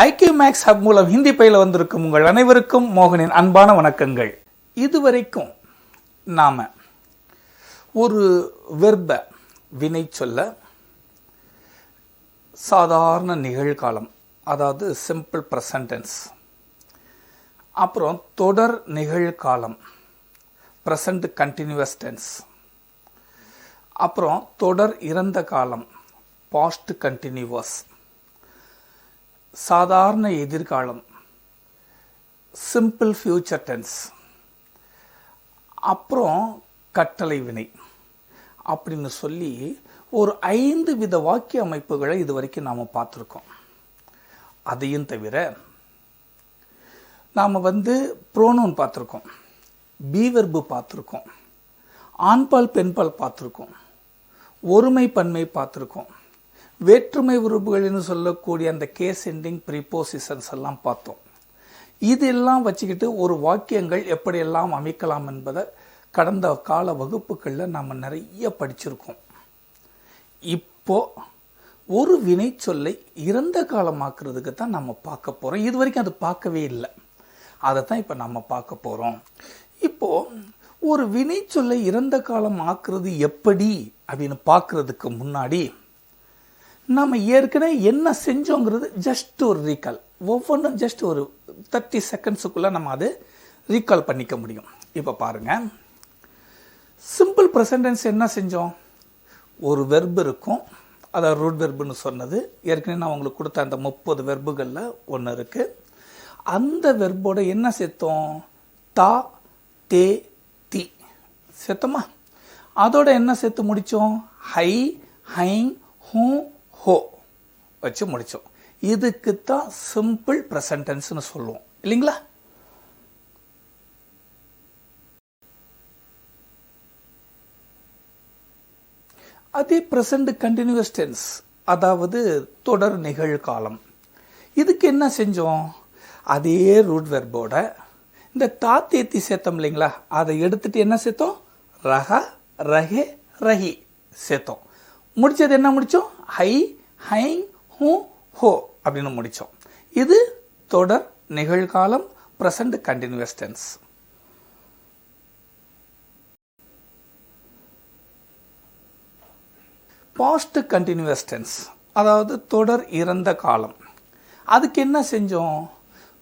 ஐக்கிய maths hub மூலம் ஹிந்தி பயில வந்திருக்கும் உங்கள் அனைவருக்கும் மோகனின் அன்பான வணக்கங்கள். இதுவரைக்கும் நாம ஒரு வெர்ப வினை சொல்ல சாதாரண நிகழ்காலம், அதாவது சிம்பிள் ப்ரெசன்ட் டென்ஸ், அப்புறம் தொடர் நிகழ்காலம் ப்ரெசன்ட் கண்டினியூவஸ் டென்ஸ், அப்புறம் தொடர் இறந்த காலம் பாஸ்ட் கண்டினியூவஸ், சாதாரண எதிர்காலம் சிம்பிள் ஃபியூச்சர் டென்ஸ், அப்புறம் கட்டளை வினை அப்படின்னு சொல்லி ஒரு 5 வித வாக்கிய அமைப்புகளை இதுவரைக்கும் நாம் பார்த்துருக்கோம். அதையும் தவிர நாம் ப்ரோனவுன் பார்த்துருக்கோம், பி வெர்பு பார்த்துருக்கோம், ஆண்பால் பெண்பால் பார்த்துருக்கோம், ஒருமை பன்மை பார்த்துருக்கோம், வேற்றுமை உறுப்புகள்னு சொல்லக்கூடிய அந்த கேஸ் எண்டிங் ப்ரீபோசிஷன்ஸ் எல்லாம் பார்த்தோம். இதெல்லாம் வச்சுக்கிட்டு ஒரு வாக்கியங்கள் எப்படியெல்லாம் அமைக்கலாம் என்பதை கடந்த கால வகுப்புகளில் நாம் நிறைய படிச்சிருக்கோம். இப்போ ஒரு வினை சொல்லை இறந்த காலமாக்குறதுக்கு தான் நம்ம பார்க்க போகிறோம். இது வரைக்கும் அது பார்க்கவே இல்லை, அதை தான் இப்போ நம்ம பார்க்க போகிறோம். இப்போ ஒரு வினை சொல்லை இறந்த காலம் ஆக்குறது எப்படி அப்படின்னு பார்க்கறதுக்கு முன்னாடி நம்ம ஏற்கனவே என்ன செஞ்சோங்கிறது ஜஸ்ட் ஒரு ரீகால், ஒவ்வொன்றும் ஜஸ்ட் ஒரு 30 செகண்ட்ஸுக்குள்ளே நம்ம அது ரீகால் பண்ணிக்க முடியும். இப்போ பாருங்கள், சிம்பிள் ப்ரெசன்ட் டென்ஸ் என்ன செஞ்சோம்? ஒரு வெர்பு இருக்கும், அதாவது ரூட் வெர்புன்னு சொன்னது. ஏற்கனவே நான் உங்களுக்கு கொடுத்த அந்த 30 வெர்புகளில் ஒன்று இருக்குது. அந்த வெர்போட என்ன சேர்த்தோம்? தா, தே, தி சேர்த்தோமா? அதோட என்ன சேர்த்து முடித்தோம்? ஹை, ஹைங், ஹூ, ஹோ வச்சு முடித்தோம். இதுக்கு தான் சிம்பிள் ப்ரெசன்ட் டென்ஸ்னு சொல்லுவோம், இல்லைங்களா? அதே ப்ரெசன்ட் கண்டினியூவஸ் டென்ஸ், அதாவது தொடர் நிகழ்காலம், இதுக்கு என்ன செஞ்சோம்? அதே ரூட் வெர்போட இந்த தாத்தேத்தி சேர்த்தோம் இல்லைங்களா, அதை எடுத்துட்டு என்ன சேர்த்தோம்? ரஹ, ரஹே, ரஹி சேர்த்தோம். முடிச்சது என்ன முடித்தோம்? ஹை, ஹைங், ஹூ, ஹோ அப்படின்னு முடித்தோம். இது தொடர் நிகழ்காலம் present continuous tense. Past continuous tense, அதாவது தொடர் இறந்த காலம். அதுக்கு என்ன செஞ்சோம்?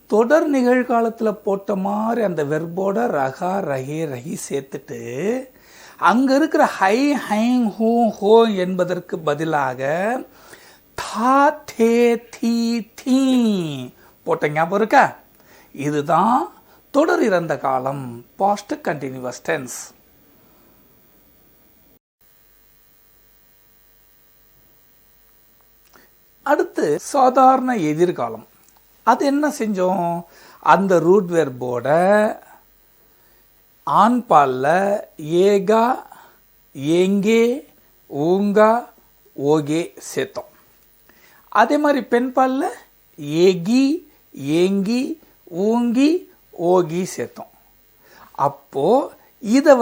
தொடர் நிகழ்காலத்தில் போட்ட மாதிரி அந்த வெர்போட ரகா, ரஹே, ரஹி சேர்த்துட்டு அங்கே இருக்கிற ஹை, ஹைங், ஹூ, ஹோ என்பதற்கு பதிலாக தா, தே, தி, தீ போட்ட ஞாபகம் இருக்கா? இதுதான் தொடர் இறந்த காலம் பாஸ்ட் கண்டினியூவஸ் டென்ஸ். அடுத்து சாதாரண எதிர்காலம். அது என்ன செஞ்சோம்? அந்த ரூட் வெர்போட ஆண்பால்ல ஏகா, ஏங்கே, ஊங்கா, ஓகே சேர்த்தோம். அதே மாதிரி பெண்பால்ல ஏகி, ஏங்கி, ஊங்கி, ஓகி சேர்த்தோம். அப்போ இதை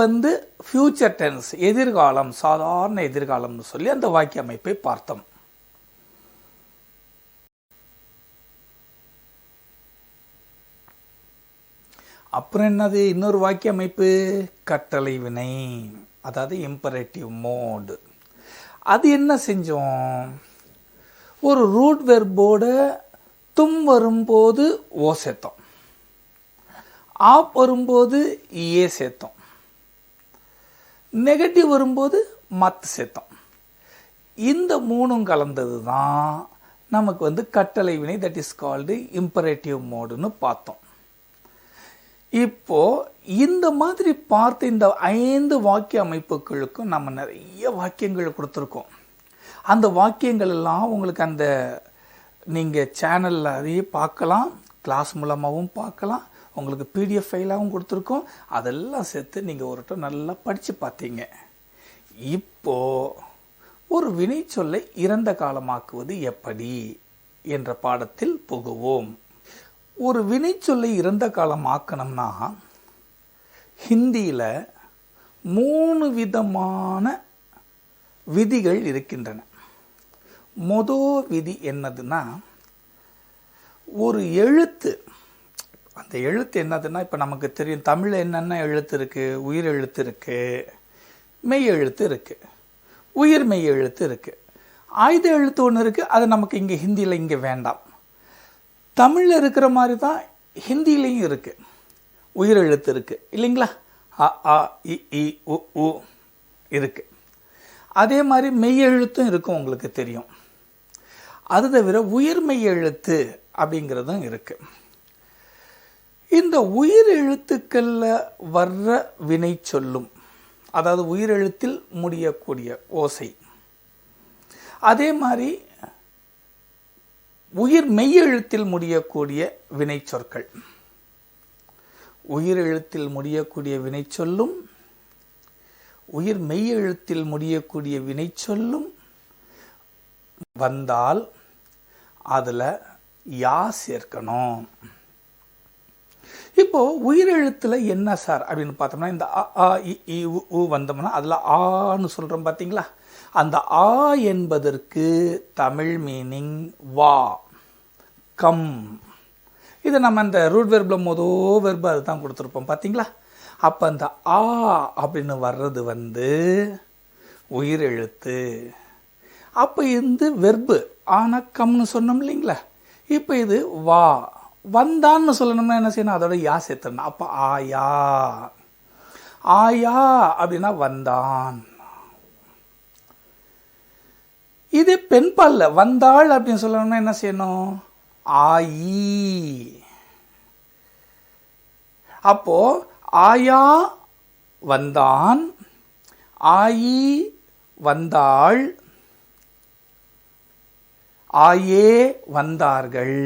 ஃபியூச்சர் டென்ஸ், எதிர்காலம், சாதாரண எதிர்காலம்னு சொல்லி அந்த வாக்கிய அமைப்பை பார்த்தோம். அப்புறம் என்னது? இன்னொரு வாக்கிய அமைப்பு கட்டளை வினை, அதாவது இம்பரேட்டிவ் மோட். அது என்ன செஞ்சோம்? ஒரு ரூட் வெர்போட தும் வரும்போது ஓ சேர்த்தோம், ஆப் வரும்போது ஏ சேர்த்தோம், நெகட்டிவ் வரும்போது மத் சேர்த்தோம். இந்த மூணும் கலந்தது தான் நமக்கு கட்டளை வினை, தட் இஸ் கால்டு இம்பரேட்டிவ் மோடுன்னு பார்த்தோம். இப்போ இந்த மாதிரி பார்த்த இந்த 5 வாக்கிய அமைப்புகளுக்கும் நம்ம நிறைய வாக்கியங்கள் கொடுத்துருக்கோம். அந்த வாக்கியங்கள் எல்லாம் உங்களுக்கு அந்த நீங்கள் சேனலில் அதையே பார்க்கலாம், கிளாஸ் மூலமாகவும் பார்க்கலாம், உங்களுக்கு பிடிஎஃப் ஃபைலாகவும் கொடுத்துருக்கோம். அதெல்லாம் சேர்த்து நீங்கள் ஒரு நல்லா படித்து பார்த்தீங்க. இப்போ ஒரு வினை சொல்லை இறந்த காலமாக்குவது எப்படி என்ற பாடத்தில் புகுவோம். ஒரு வினை சொல்லை இறந்த காலம் ஆக்கணும்னா ஹிந்தியில் 3 விதமான விதிகள் இருக்கின்றன. மொதல் விதி என்னதுன்னா, ஒரு எழுத்து, அந்த எழுத்து என்னதுன்னா, இப்போ நமக்கு தெரியும் தமிழில் என்னென்ன எழுத்து இருக்குது. உயிர் எழுத்து இருக்குது, மெய் எழுத்து இருக்குது, உயிர் மெய் எழுத்து இருக்குது, ஆயுத எழுத்து ஒன்று இருக்குது. அது நமக்கு இங்கே ஹிந்தியில் இங்கே வேண்டாம். தமிழில் இருக்கிற மாதிரி தான் ஹிந்திலையும் இருக்குது. உயிர் எழுத்து இருக்குது இல்லைங்களா, அ ஆ இ ஈ உ ஊ இருக்குது. அதே மாதிரி மெய் எழுத்தும் இருக்கும், உங்களுக்கு தெரியும். அது தவிர உயிர் மெய் எழுத்து அப்படிங்கிறதும் இருக்குது. இந்த உயிர் எழுத்துக்களில் வர்ற வினை சொல்லும், அதாவது உயிர் எழுத்தில் முடியக்கூடிய ஓசை, அதே மாதிரி உயிர் மெய் எழுத்தில் முடியக்கூடிய வினை சொற்கள், உயிர் எழுத்தில் முடியக்கூடிய வினை சொல்லும், உயிர் மெய் எழுத்தில் முடியக்கூடிய வினை சொல்லும் வந்தால் அதில் யா சேர்க்கணும். இப்போ உயிர் எழுத்துல என்ன சார் அப்படின்னு பார்த்தோம்னா, இந்த அ ஆ இ ஈ உ ஊ வந்தோம்னா அதில் ஆன்னு சொல்கிறோம் பார்த்தீங்களா. அந்த ஆ என்பதற்கு தமிழ் மீனிங் வா, கம். இதை நம்ம அந்த ரூட் வெர்பில் வெர்பு அதுதான் கொடுத்துருப்போம் பார்த்தீங்களா. அப்போ அந்த ஆ அப்படின்னு வர்றது உயிர் எழுத்து. அப்போ இந்த வெர்பு ஆனா கம்னு சொன்னோம் இல்லைங்களா. இப்போ இது வா வந்தான்னு சொல்லணும்னா என்ன செய்யணும், அதோட யா சேர்த்தணும். அப்போ ஆயா, ஆயா அப்படின்னா வந்தான். இது பெண் பால்ல வந்தாள் அப்படின்னு சொல்லணும்னா என்ன செய்யணும், ஆயி. அப்போ ஆயா வந்தான், ஆயி வந்தாள், ஆயே வந்தார்கள்.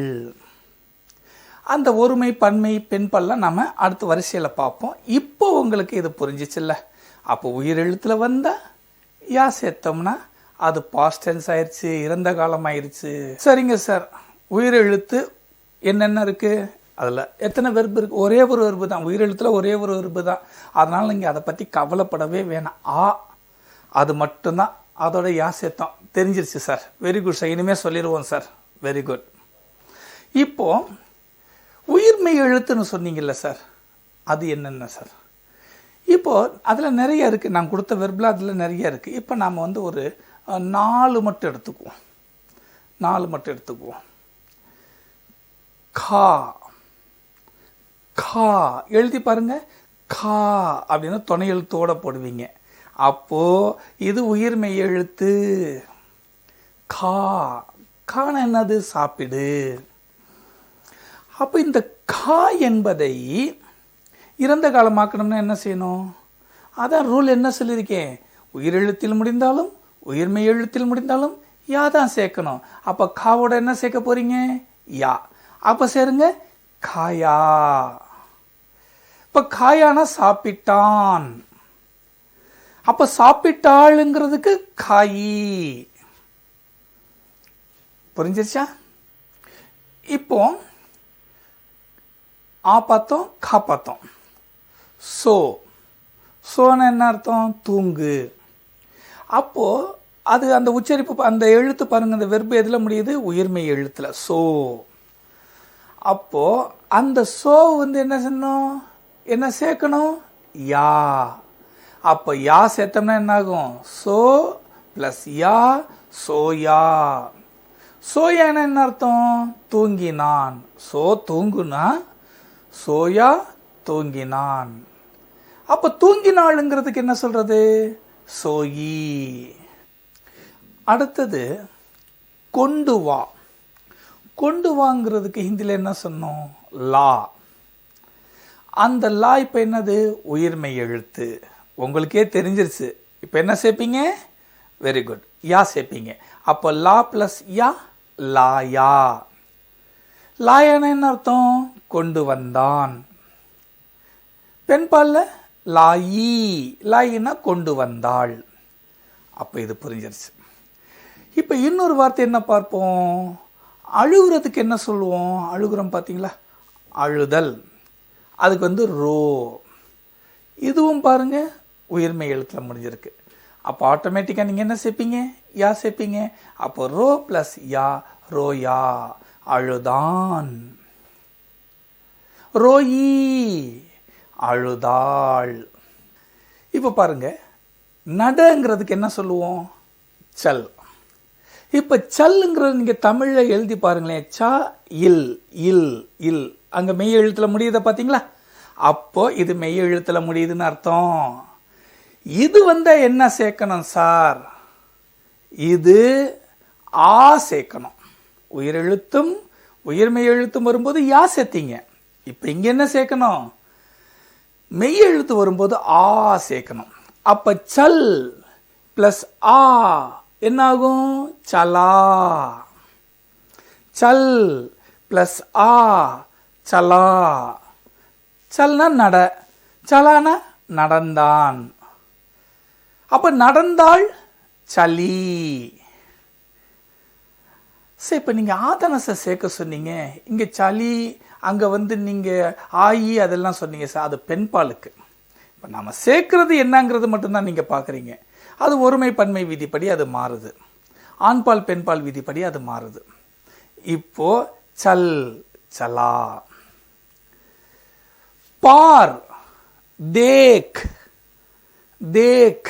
அந்த ஒருமை பன்மை பெண் பல்லாம் நம்ம அடுத்த வரிசையில் பார்ப்போம். இப்போ உங்களுக்கு இது புரிஞ்சிச்சுல்ல. அப்போ உயிர் எழுத்துல வந்தா யா சேர்த்தோம்னா அது பாஸ்ட் டென்ஸ் ஆயிடுச்சு, இறந்த காலம் ஆயிடுச்சு. சரிங்க சார், உயிர் எழுத்து என்னென்ன இருக்கு, அதில் எத்தனை வெர்பு இருக்கு, ஒரே ஒரு வெர்பு தான். உயிர் எழுத்துல ஒரே ஒரு வெர்பு தான். அதனால நீங்கள் அதை பற்றி கவலைப்படவே வேணாம். அது மட்டும்தான், அதோட யா சேர்த்தோம். தெரிஞ்சிருச்சு சார், வெரி குட் சார், இனிமேல் சொல்லிடுவோம் சார், வெரி குட். இப்போ உயிர்மெய் எழுத்துன்னு சொன்னீங்கல்ல சார், அது என்னென்ன சார்? இப்போ அதில் நிறைய இருக்குது, நான் கொடுத்த வெர்பில் அதில் நிறைய இருக்குது. இப்போ நாம் ஒரு 4 மட்டும் எடுத்துக்குவோம். 4 மட்டும் எடுத்துக்குவோம். கா, கா எழுதி பாருங்க. கா அப்படின்னு துணை எழுத்தோட போடுவீங்க. அப்போ இது உயிர்மெய் எழுத்து. கா, கான என்னது, சாப்பிடு. அப்போ இந்த கா என்பதை இறந்த காலமாக்கணும்னா என்ன செய்யணும், அதான் ரூல். என்ன சொல்லியிருக்கேன், உயிரெழுத்தில் முடிந்தாலும் உயிர்மெய் எழுத்தில் முடிந்தாலும் யா தான் சேர்க்கணும். அப்போ காவோட என்ன சேர்க்க போறீங்க, யா. அப்போ சேருங்க காயா. இப்போ காயானா சாப்பிட்டான். அப்போ சாப்பிட்டாளுங்கிறதுக்கு காயி. புரிஞ்சிருச்சா? இப்போ ஆ பார்த்தோம், கா பார்த்தோம். சோ, சோன்னு என்ன அர்த்தம், தூங்கு. அப்போ அது அந்த உச்சரிப்பு, அந்த எழுத்து பாருங்க, அந்த வெர்பு எதில் முடியுது, உயிர்மெய் எழுத்துல, சோ. அப்போ அந்த சோ என்ன செய்யணும், என்ன சேர்க்கணும், யா. அப்போ யா சேர்த்தோம்னா என்ன ஆகும், சோ பிளஸ் யா, சோயா. சோயானா என்ன அர்த்தம், தூங்கினான். சோ தூங்குனா, சோயா தூங்கினான். அப்ப தூங்கினாளுங்கிறதுக்கு என்ன சொல்றது, சோயி. அடுத்தது கொண்டு வா. கொண்டு வாங்கிறதுக்கு ஹிந்தியில் என்ன சொன்னோம், லா. அந்த லா இப்போ என்னது, உயிர்மெய் எழுத்து. உங்களுக்கே தெரிஞ்சிருச்சு. இப்போ என்ன சேர்ப்பீங்க, வெரி குட், யா சேர்ப்பீங்க. அப்போ லா பிளஸ் யா, லாயா. லாயான என்ன அர்த்தம், கொண்டு வந்தான். பெண் பால்ல லாயி, லாயினா கொண்டு வந்தாள். அப்போ இது புரிஞ்சிருச்சு. இப்போ இன்னொரு வார்த்தை என்ன பார்ப்போம், அழுகுறதுக்கு என்ன சொல்லுவோம், அழுகுறோம் பார்த்தீங்களா, அழுதல். அதுக்கு ரோ. இதுவும் பாருங்க உயிர்மெய் எழுத்துல முடிஞ்சிருக்கு. அப்போ ஆட்டோமேட்டிக்காக நீங்கள் என்ன சேர்ப்பீங்க, யா சேர்ப்பீங்க. அப்போ ரோ பிளஸ் யா, ரோயா. அழுதான். ரோயி அழுதாள். இப்ப பாருங்க, நடங்கிறதுக்கு என்ன சொல்லுவோம்? சல். இப்ப சல்லுங்கிறது நீங்க தமிழ்ல எழுதி பாருங்களேன். ச இல் இல் இல், அங்க மெய் எழுத்துல முடியுத பாத்தீங்களா? அப்போ இது மெய் எழுத்துல முடியுதுன்னு அர்த்தம். இது என்ன சேர்க்கணும் சார்? இது ஆ சேர்க்கணும். உயிரெழுத்தும் உயிர்மெய் எழுத்தும் வரும்போது யா சேர்த்தீங்க. இப்ப இங்க என்ன சேர்க்கணும்? மெய் எழுத்து வரும்போது ஆ சேர்க்கணும். அப்ப சல் பிளஸ் ஆ என்ன ஆகும்? சலா. சல் பிளஸ் ஆ சலா. சல்னா நட, சலானா நடந்தான். அப்ப நடந்தாள் சலி. சரி, இப்ப நீங்க ஆதனச சேர்க்க சொன்னீங்க, இங்க சளி, அங்க நீங்க ஆயி அதெல்லாம் சொன்னீங்க சார், அது பெண்பாலுக்கு. இப்ப நாம சேர்க்கிறது என்னங்கிறது மட்டும்தான் நீங்க பாக்குறீங்க. அது ஒருமை பன்மை விதிப்படி அது மாறுது. ஆண்பால் பெண்பால் விதிப்படி அது மாறுது. இப்போ சல் சலா. பார் தேக் தேக்.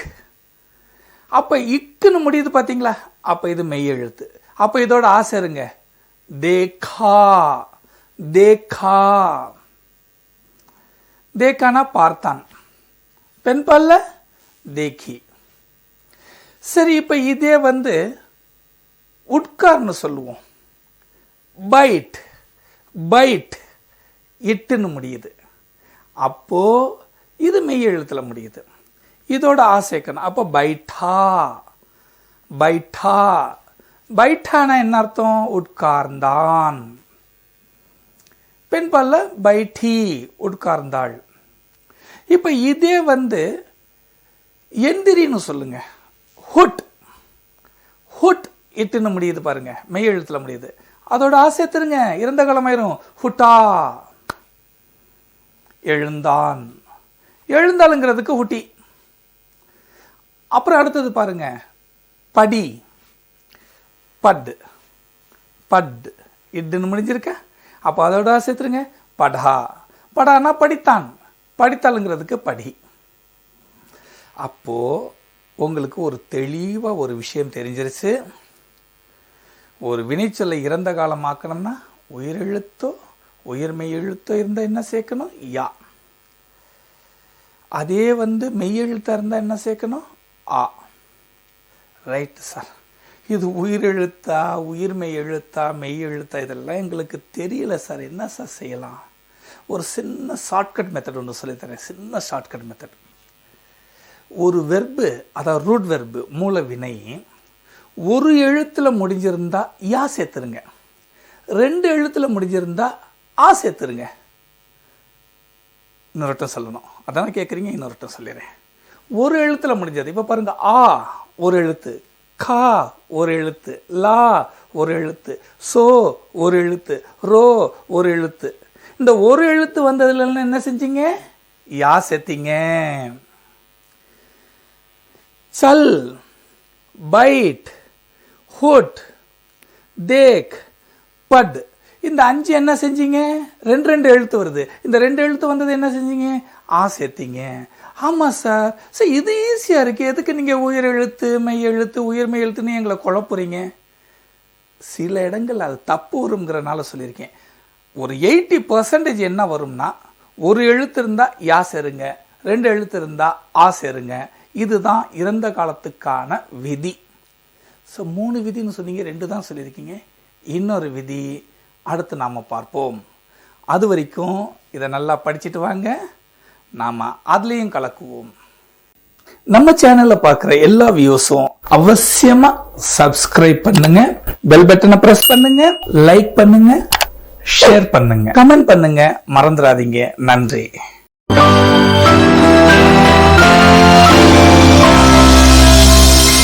அப்ப இக்குன்னு முடியுது பாத்தீங்களா? அப்ப இது மெய் எழுத்து. அப்ப இதோட ஆசைருங்க, தேகா தேகா. தேகானா பார்த்தான், பெண்பால்ல தேக்கி. சரி, இப்ப இதே உட்கார்னு சொல்லுவோம். பைட் பைட் இட்டுன்னு முடியுது. அப்போ இது மெய் எழுத்துல முடியுது. இதோட ஆசைக்கணும். அப்ப பைட்டா பைட்டா. பைட்டானா என்ன அர்த்தம்? உட்கார்ந்தான். பெண்பால்ல பைட்டி உட்கார்ந்தாள். இப்ப இதே எந்திரின்னு சொல்லுங்க. ஹுட் ஹுட் இட்டுன்னு முடியுது பாருங்க, மெய் எழுத்துல முடியுது. அதோட ஆசை திருங்க, இறந்த காலமாயிரும். ஹுட்டா எழுந்தான். எழுந்தாளுங்கிறதுக்கு ஹுட்டி. அப்புறம் அடுத்தது பாருங்க, படி பட் பட் இட்டுன்னு முடிஞ்சிருக்க. அப்போ அதோட சேர்த்துருங்க, படா. படானா படித்தான், படித்தாளுங்கிறதுக்கு படி. அப்போ உங்களுக்கு ஒரு தெளிவா ஒரு விஷயம் தெரிஞ்சிருச்சு. ஒரு வினைச்சொல்லை இறந்த காலம் ஆக்கணும்னா உயிரெழுத்தோ உயிர்மெய் எழுத்தோ இருந்தா என்ன சேர்க்கணும்? யா. அதே மெய் எழுத்தா இருந்தா என்ன சேர்க்கணும்? ஆ. ரைட் சார், இது உயிரெழுத்தா உயிர்மெய் எழுத்தா மெய் எழுத்தா இதெல்லாம் எங்களுக்கு தெரியல சார், என்ன சார் செய்யலாம்? ஒரு சின்ன ஷார்ட்கட் மெத்தட் ஒன்று சொல்லித்தரேன். சின்ன ஷார்ட்கட் மெத்தட். ஒரு வெர்பு, அதாவது ரூட் வெர்பு மூல வினை ஒரு எழுத்துல முடிஞ்சிருந்தா யா சேர்த்துருங்க. 2 எழுத்துல முடிஞ்சிருந்தா ஆ சேர்த்துருங்க. இன்னொருட்டம் சொல்லணும், அதான கேட்குறீங்க, இன்னொருட்டம் சொல்லிடுறேன். ஒரு எழுத்துல முடிஞ்சது. இப்ப பாருங்க, ஆ ஒரு எழுத்து, கா ஒரு எழுத்து, லா ஒரு எழுத்து, சோ ஒரு எழுத்து, ரோ ஒரு எழுத்து. இந்த ஒரு எழுத்து வந்ததுல என்ன செஞ்சீங்க? யா சேர்த்தீங்க. சல், பைட், ஹுட், தேக், பட், இந்த 5 என்ன செஞ்சீங்க? 2 எழுத்து வருது. இந்த 2 எழுத்து வந்தது என்ன செஞ்சீங்க? ஆ சேர்த்தீங்க. ஆமா சார், சார் இது ஈஸியா இருக்கு, எதுக்கு நீங்க உயிர் எழுத்து மெய் எழுத்து உயிர்மெய் எழுத்துன்னு எங்களை குழப்புறீங்க? சில இடங்கள் அது தப்பு வருங்கிறனால சொல்லியிருக்கேன். ஒரு 80% என்ன வரும்னா, ஒரு எழுத்து இருந்தா யா சேருங்க, 2 எழுத்து இருந்தா ஆ சேருங்க. இதுதான் இறந்த காலத்துக்கான விதி. ஸோ 3 விதின்னு சொன்னீங்க, 2 தான் சொல்லியிருக்கீங்க. இன்னொரு விதி அடுத்து நாம் பார்ப்போம். அது வரைக்கும் இதை நல்லா படிச்சுட்டு வாங்க, நாம் அதுலேயும் கலக்குவோம். நம்ம சேனலில் பார்க்குற எல்லா வியூஸும் அவசியமாக சப்ஸ்கிரைப் பண்ணுங்க, பெல் பட்டனை ப்ரெஸ் பண்ணுங்க, லைக் பண்ணுங்க, ஷேர் பண்ணுங்க, கமெண்ட் பண்ணுங்க, மறந்துடாதீங்க. நன்றி.